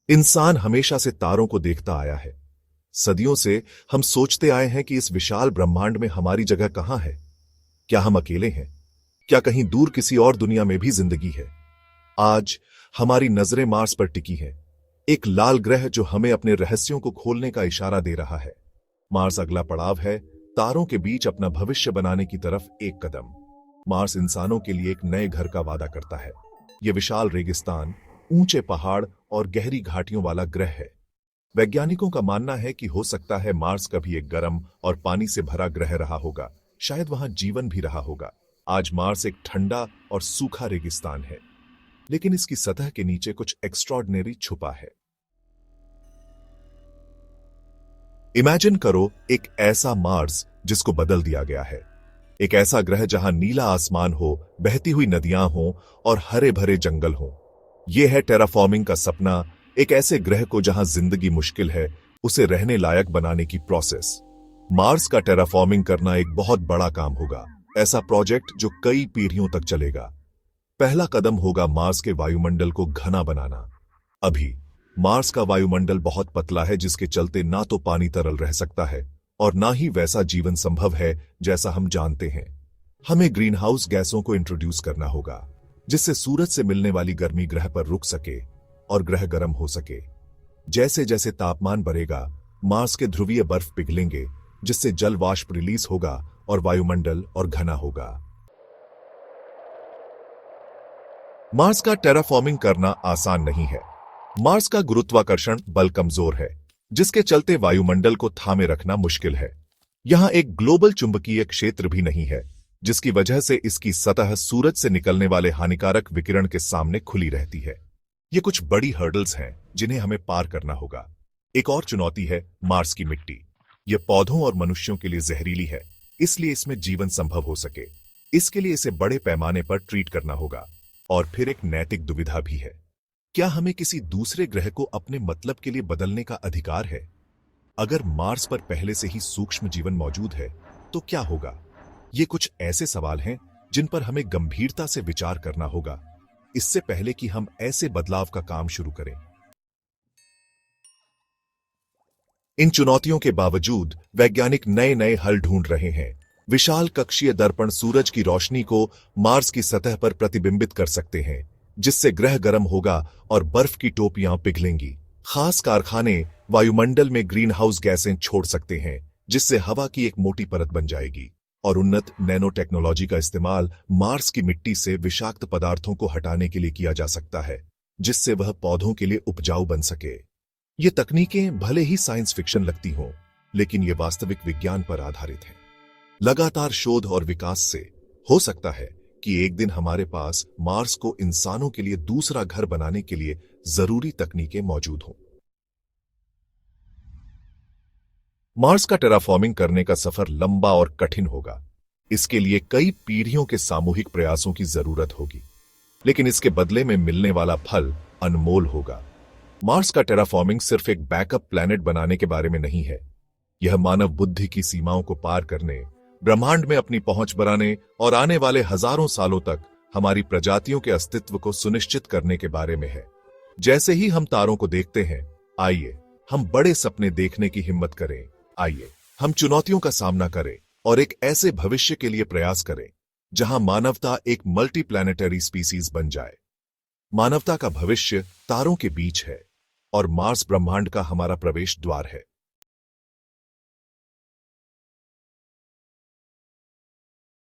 इंसान हमेशा से तारों को देखता आया है। सदियों से हम सोचते आए हैं कि इस विशाल ब्रह्मांड में हमारी जगह कहां है। क्या हम अकेले हैं? क्या कहीं दूर किसी और दुनिया में भी जिंदगी है? आज हमारी नजरें मार्स पर टिकी हैं, एक लाल ग्रह जो हमें अपने रहस्यों को खोलने का इशारा दे रहा है। मार्स अगला पड़ाव है, तारों के बीच अपना भविष्य बनाने की तरफ एक कदम। मार्स इंसानों के लिए एक नए घर का वादा करता है। यह विशाल रेगिस्तान, ऊंचे पहाड़ और गहरी घाटियों वाला ग्रह है। वैज्ञानिकों का मानना है कि हो सकता है मार्स कभी एक गर्म और पानी से भरा ग्रह रहा होगा, शायद वहां जीवन भी रहा होगा। आज मार्स एक ठंडा और सूखा रेगिस्तान है, लेकिन इसकी सतह के नीचे कुछ एक्स्ट्रॉर्डिनरी छुपा है। इमेजिन करो एक ऐसा मार्स जिसको बदल दिया गया है, एक ऐसा ग्रह जहां नीला आसमान हो, बहती हुई नदियां हो और हरे भरे जंगल हो। यह है टेराफॉर्मिंग का सपना, एक ऐसे ग्रह को जहां जिंदगी मुश्किल है उसे रहने लायक बनाने की प्रोसेस। मार्स का टेराफॉर्मिंग करना एक बहुत बड़ा काम होगा, ऐसा प्रोजेक्ट जो कई पीढ़ियों तक चलेगा। पहला कदम होगा मार्स के वायुमंडल को घना बनाना। अभी मार्स का वायुमंडल बहुत पतला है, जिसके चलते ना तो पानी तरल रह सकता है और ना ही वैसा जीवन संभव है जैसा हम जानते हैं। हमें ग्रीन हाउस गैसों को इंट्रोड्यूस करना होगा, जिससे सूरज से मिलने वाली गर्मी ग्रह पर रुक सके और ग्रह गर्म हो सके। जैसे जैसे तापमान बढ़ेगा, मार्स के ध्रुवीय बर्फ पिघलेंगे, जिससे जल वाष्प रिलीज होगा और वायुमंडल और घना होगा। मार्स का टेराफॉर्मिंग करना आसान नहीं है। मार्स का गुरुत्वाकर्षण बल कमजोर है, जिसके चलते वायुमंडल को थामे रखना मुश्किल है। यहां एक ग्लोबल चुंबकीय क्षेत्र भी नहीं है, जिसकी वजह से इसकी सतह सूरज से निकलने वाले हानिकारक विकिरण के सामने खुली रहती है। ये कुछ बड़ी हर्डल्स हैं जिन्हें हमें पार करना होगा। एक और चुनौती है मार्स की मिट्टी। यह पौधों और मनुष्यों के लिए जहरीली है, इसलिए इसमें जीवन संभव हो सके, इसके लिए इसे बड़े पैमाने पर ट्रीट करना होगा। और फिर एक नैतिक दुविधा भी है, क्या हमें किसी दूसरे ग्रह को अपने मतलब के लिए बदलने का अधिकार है? अगर मार्स पर पहले से ही सूक्ष्म जीवन मौजूद है तो क्या होगा? ये कुछ ऐसे सवाल हैं जिन पर हमें गंभीरता से विचार करना होगा, इससे पहले कि हम ऐसे बदलाव का काम शुरू करें। इन चुनौतियों के बावजूद वैज्ञानिक नए नए हल ढूंढ रहे हैं। विशाल कक्षीय दर्पण सूरज की रोशनी को मार्स की सतह पर प्रतिबिंबित कर सकते हैं, जिससे ग्रह गर्म होगा और बर्फ की टोपियां पिघलेंगी। खास कारखाने वायुमंडल में ग्रीन हाउस गैसें छोड़ सकते हैं, जिससे हवा की एक मोटी परत बन जाएगी। और उन्नत नैनो टेक्नोलॉजी का इस्तेमाल मार्स की मिट्टी से विषाक्त पदार्थों को हटाने के लिए किया जा सकता है, जिससे वह पौधों के लिए उपजाऊ बन सके। ये तकनीकें भले ही साइंस फिक्शन लगती हों, लेकिन ये वास्तविक विज्ञान पर आधारित हैं। लगातार शोध और विकास से हो सकता है कि एक दिन हमारे पास मार्स को इंसानों के लिए दूसरा घर बनाने के लिए जरूरी तकनीकें मौजूद हों। मार्स का टेराफॉर्मिंग करने का सफर लंबा और कठिन होगा। इसके लिए कई पीढ़ियों के सामूहिक प्रयासों की जरूरत होगी, लेकिन इसके बदले में मिलने वाला फल अनमोल होगा। मार्स का टेराफॉर्मिंग सिर्फ एक बैकअप प्लैनेट बनाने के बारे में नहीं है। यह मानव बुद्धि की सीमाओं को पार करने, ब्रह्मांड में अपनी पहुंच बढ़ाने और आने वाले हजारों सालों तक हमारी प्रजातियों के अस्तित्व को सुनिश्चित करने के बारे में है। जैसे ही हम तारों को देखते हैं, आइए हम बड़े सपने देखने की हिम्मत करें। आइए हम चुनौतियों का सामना करें और एक ऐसे भविष्य के लिए प्रयास करें जहां मानवता एक मल्टी प्लैनेटरी स्पीसीज बन जाए। मानवता का भविष्य तारों के बीच है और मार्स ब्रह्मांड का हमारा प्रवेश द्वार है।